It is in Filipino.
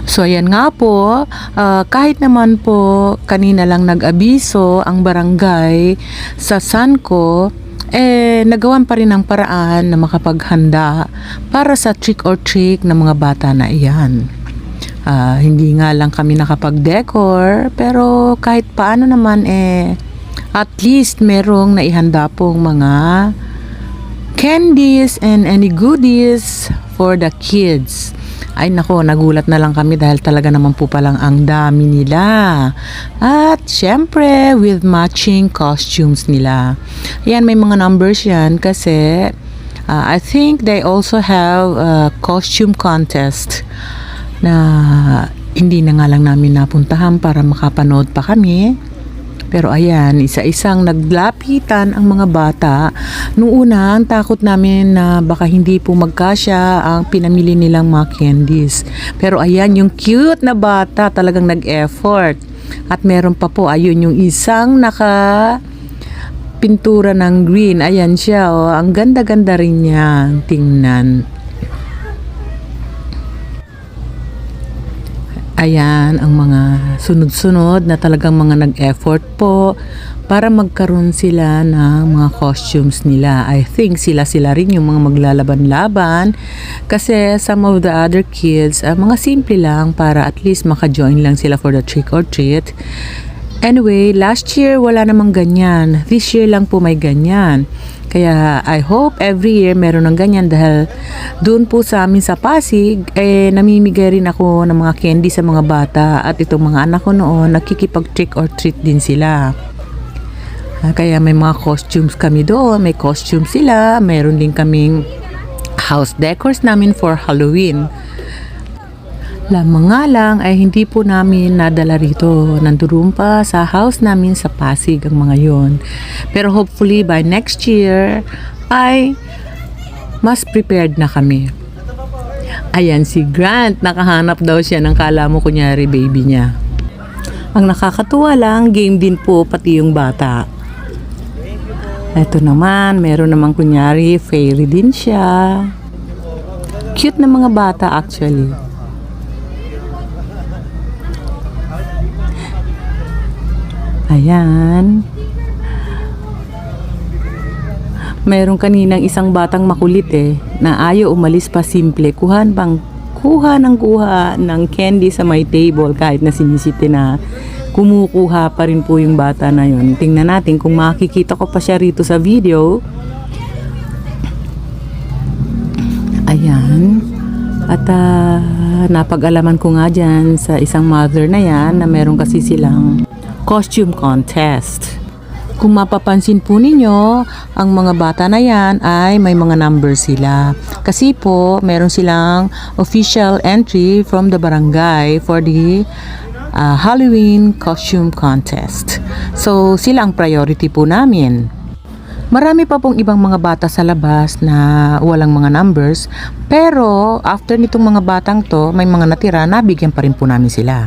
So ayan nga po, kahit naman po kanina lang nag-abiso ang barangay sa Sanco, nagawan pa rin ang paraan na makapaghanda para sa trick or treat ng mga bata na iyan. Hindi nga lang kami nakapag-decor, pero kahit paano naman at least merong naihanda pong mga candies and any goodies for the kids. Ay nako, nagulat na lang kami dahil talaga naman po palang ang dami nila. At syempre, with matching costumes nila. Yan, may mga numbers yan kasi I think they also have a costume contest na hindi na nga lang namin napuntahan para makapanood pa kami. Pero ayan, isa-isang naglapitan ang mga bata. Nung una, ang takot namin na baka hindi po magkasya ang pinamili nilang mga candies. Pero ayan, yung cute na bata talagang nag-effort. At meron pa po, ayun, yung isang pintura ng green. Ayan siya, oh. Ang ganda-ganda rin niya tingnan. Ayan ang mga sunod-sunod na talagang mga nag-effort po para magkaroon sila ng mga costumes nila. I think sila rin yung mga maglalaban-laban kasi some of the other kids, mga simple lang para at least maka-join lang sila for the trick or treat. Anyway, last year wala namang ganyan. This year lang po may ganyan. Kaya I hope every year meron ng ganyan dahil doon po sa amin sa Pasig, namimigay rin ako ng mga candy sa mga bata at itong mga anak ko noon, nakikipag trick or treat din sila. Kaya may mga costumes kami doon, may costume sila, meron din kaming house decors namin for Halloween. Lamang nga lang ay hindi po namin nadala rito. Nandoon pa sa house namin sa Pasig ang mga yon. Pero hopefully by next year ay mas prepared na kami. Ayan si Grant, nakahanap daw siya ng kala mo kunyari baby niya. Ang nakakatuwa lang, game din po pati yung bata. Ito naman, meron naman kunyari fairy din siya. Cute na mga bata actually. Ayan. Mayroong kaninang isang batang makulit na ayaw umalis pa simple. Kuha ng candy sa may table kahit na sinisiti na kumukuha pa rin po yung bata na yun. Tingnan natin kung makikita ko pa siya rito sa video. Ayan. At napag-alaman ko nga dyan sa isang mother na yan na meron kasi silang costume contest. Kung mapapansin po ninyo, ang mga bata na yan ay may mga numbers sila. Kasi po, meron silang official entry from the barangay for the Halloween costume contest. So, sila ang priority po namin. Marami pa pong ibang mga bata sa labas na walang mga numbers, pero after nitong mga batang to, may mga natira, nabigyan pa rin po namin sila.